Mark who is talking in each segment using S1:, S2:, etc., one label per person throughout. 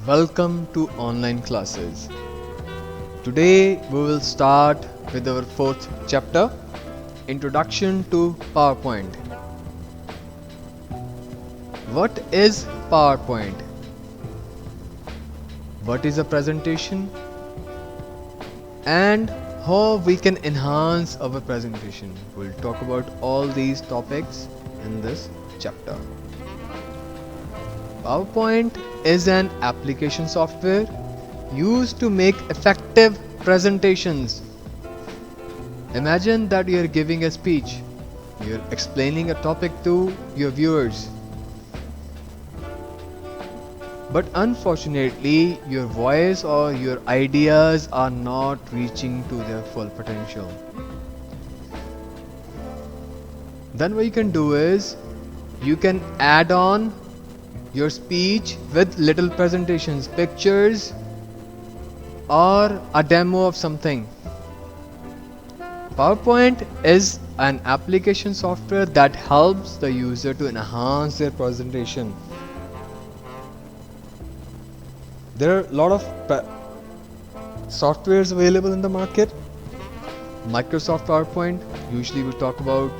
S1: Welcome to online classes. Today we will start with our fourth chapter, Introduction to PowerPoint. What is PowerPoint? What is a presentation? And how we can enhance our presentation. We'll talk about all these topics in this chapter. PowerPoint is an application software used to make effective presentations. Imagine that you are giving a speech. You're explaining a topic to your viewers. But unfortunately, your voice or your ideas are not reaching to their full potential. Then what you can do is, you can add on your speech with little presentations, pictures, or a demo of something. PowerPoint is an application software that helps the user to enhance their presentation. There are a lot of softwares available in the market. Microsoft PowerPoint, usually we talk about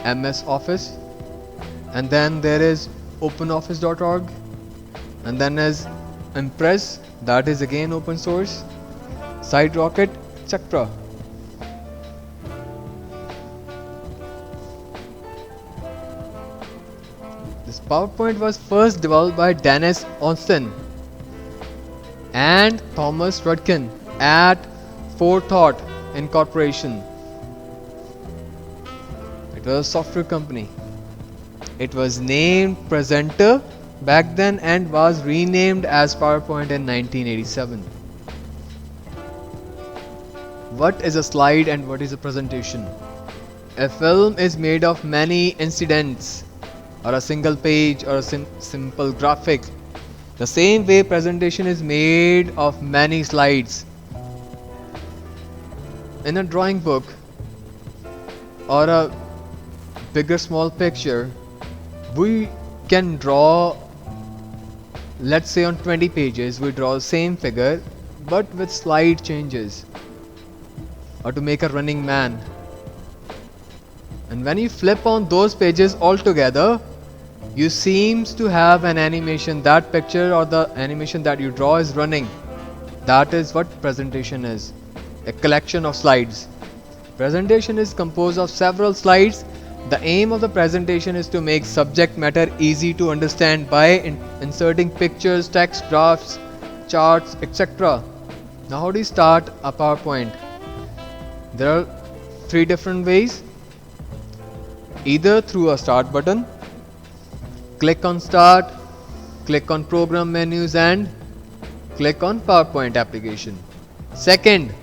S1: MS Office, and then there is OpenOffice.org, and then is Impress, that is again open source, SideRocket, etc. This PowerPoint was first developed by Dennis Austin and Thomas Rudkin at Forethought Incorporation. It was a software company. It was named Presenter back then and was renamed as PowerPoint in 1987. What is a slide and what is a presentation? A film is made of many incidents, or a single page, or a simple graphic. The same way presentation is made of many slides. In a drawing book or a bigger small picture, we can draw, let's say on 20 pages we draw the same figure but with slight changes, or to make a running man. And when you flip on those pages all together, you seems to have an animation. That picture or the animation that you draw is running. That is what presentation is, a collection of slides. Presentation is composed of several slides. The aim of the presentation is to make subject matter easy to understand by inserting pictures, text, graphs, charts, etc. Now how do you start a PowerPoint? There are three different ways. Either through a start button, click on start, click on program menus and click on PowerPoint application. Second,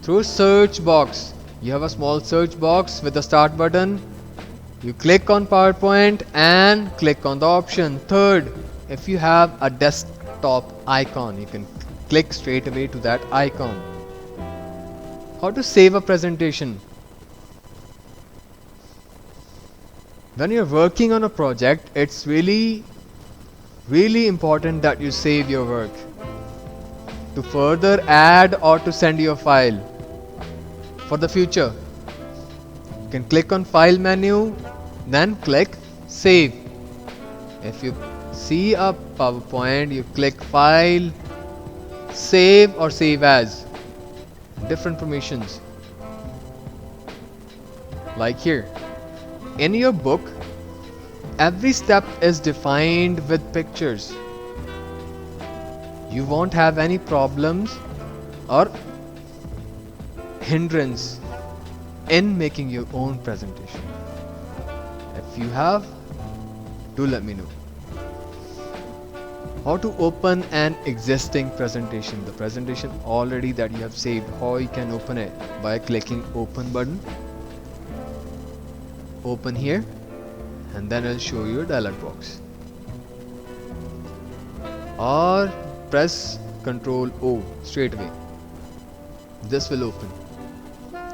S1: through search box. You have a small search box with a start button. You click on PowerPoint and click on the option. Third, if you have a desktop icon, you can click straight away to that icon. How to save a presentation? When you're working on a project, it's really important that you save your work to further add or to send your file for the future. You can click on file menu, then click save. If you see a PowerPoint, you click file, save or save as, different permissions. Like here. In your book, every step is defined with pictures. You won't have any problems or hindrance in making your own presentation. If you have, do let me know. How to open an existing presentation? The presentation already that you have saved, how you can open it? By clicking open button. Open here, and then I'll show you a dialog box. Or press Ctrl O straight away. This will open,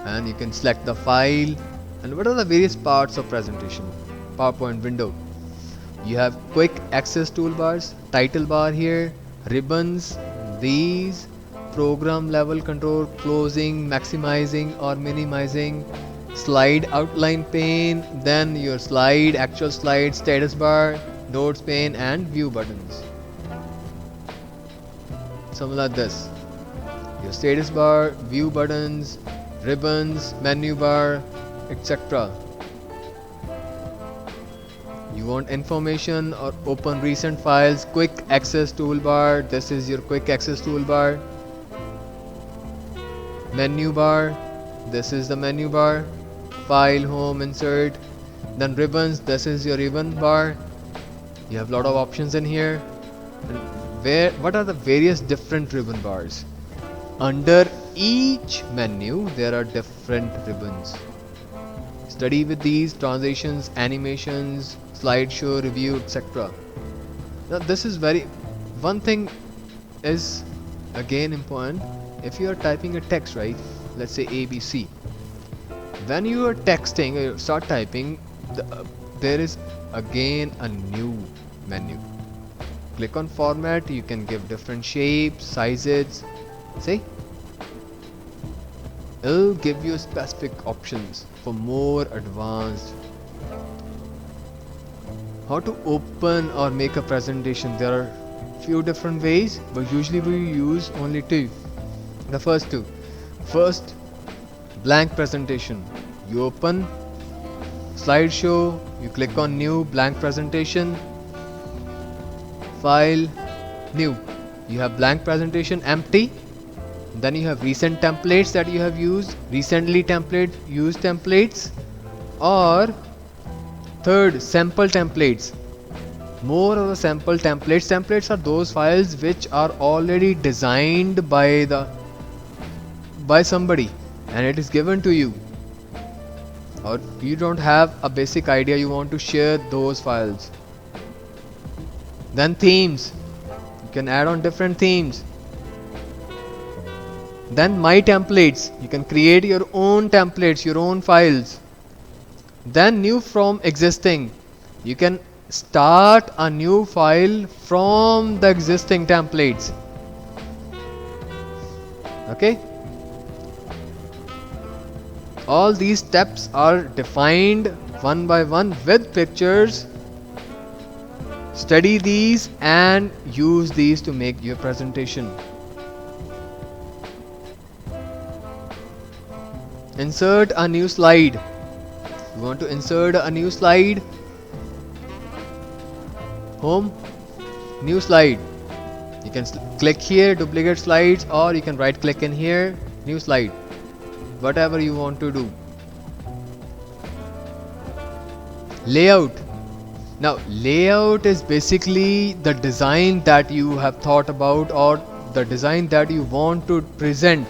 S1: and you can select the file and what are the various parts of presentation. PowerPoint window. You have quick access toolbars, title bar here, Ribbons, these program level control, closing, maximizing or minimizing, slide outline pane, then your slide, actual slide, status bar, notes pane and view buttons. Something like this. Your status bar, view buttons, ribbons, menu bar, etc. You want information or open recent files, quick access toolbar, this is your quick access toolbar. Menu bar, this is the menu bar. File, home, insert. Then ribbons, this is your ribbon bar. You have a lot of options in here. And what are the various different ribbon bars? Under each menu there are different ribbons. Study with these transitions, animations, slideshow, review, etc. Now this is one thing is again important. If you are typing a text, right, let's say ABC, when you are texting or start typing, there is again a new menu. Click on format, you can give different shapes, sizes. See, it'll give you specific options for more advanced. How to open or make a presentation? There are few different ways, but usually we use only two. The first two. First, blank presentation. You open slideshow, you click on new blank presentation, file, new. You have blank presentation, empty. Then you have recent templates that you have used, recently used templates, or third, sample templates. More of the sample templates. Templates are those files which are already designed by somebody and it is given to you, or you don't have a basic idea, you want to share those files. Then themes, you can add on different themes. Then my templates, you can create your own templates, your own files. Then new from existing, you can start a new file from the existing templates. Okay, all these steps are defined one by one with pictures. Study these and use these to make your presentation. Insert a new slide. You want to insert a new slide? Home, new slide. You can click here, duplicate slides, or you can right click in here, new slide. Whatever you want to do. Layout. Now layout is basically the design that you have thought about or the design that you want to present.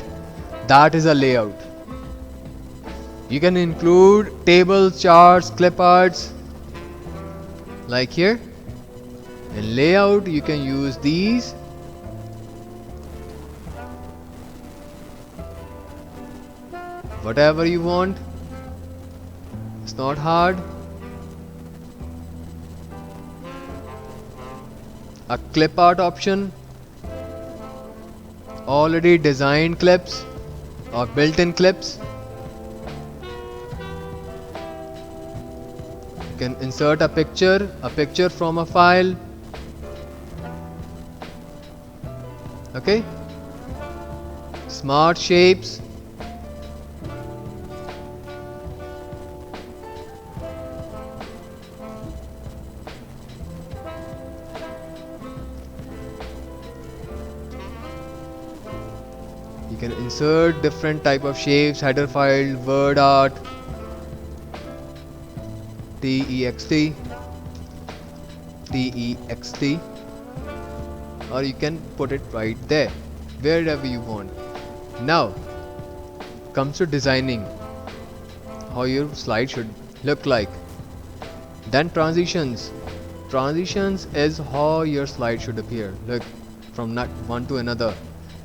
S1: That is a layout. You can include tables, charts, clip arts like here. In layout you can use these. Whatever you want. It's not hard. A clip art option. Already designed clips or built-in clips. You can insert a picture from a file. Okay. Smart shapes. You can insert different type of shapes, header file, word art, text, or you can put it right there, wherever you want. Now comes to designing how your slide should look like. Then transitions. Transitions is how your slide should appear. Look, from one to another.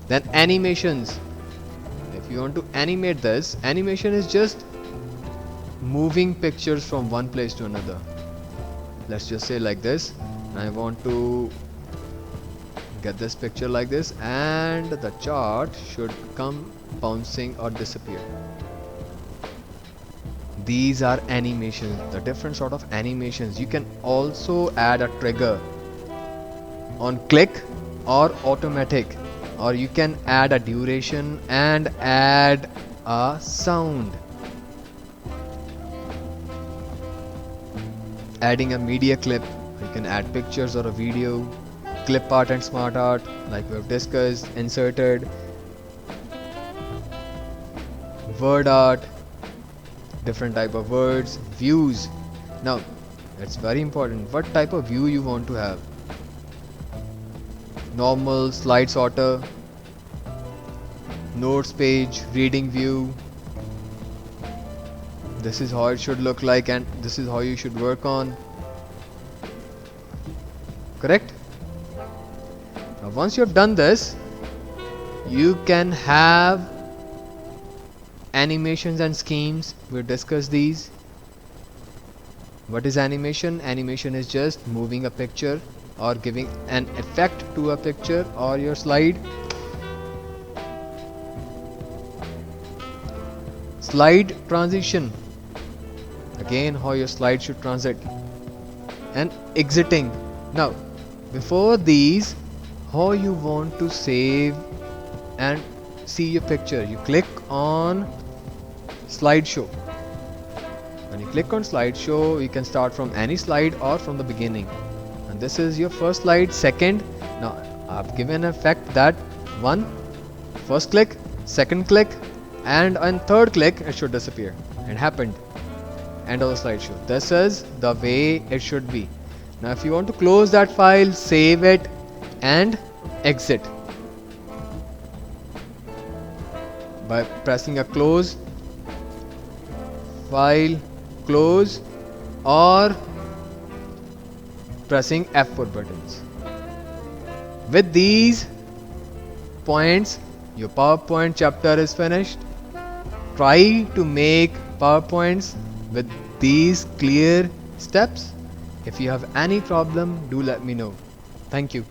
S1: Then animations. If you want to animate this, animation is just moving pictures from one place to another. Let's just say like this. I want to get this picture like this, and the chart should come bouncing or disappear. These are animations, the different sort of animations. You can also add a trigger on click or automatic, or you can add a duration and add a sound. Adding a media clip, you can add pictures or a video, clip art and smart art like we have discussed, inserted, word art, different type of words, views. Now it's very important what type of view you want to have. Normal, slide sorter, notes page, reading view. This is how it should look like, and this is how you should work on. Correct? Now once you have done this, you can have animations and schemes. We'll discuss these. What is animation? Animation is just moving a picture or giving an effect to a picture or your slide. Slide transition, again how your slide should transit. And exiting. Now before these, how you want to save and see your picture. You click on slideshow. When you click on slideshow, you can start from any slide or from the beginning. And this is your first slide. Second, now I've given an effect that one, first click, second click, and on third click it should disappear. It happened. End of the slideshow. This is the way it should be. Now if you want to close that file, save it and exit by pressing a close, file, close, or pressing F4 buttons. With these points, your PowerPoint chapter is finished. Try to make PowerPoints with these clear steps. If you have any problem, do let me know. Thank you.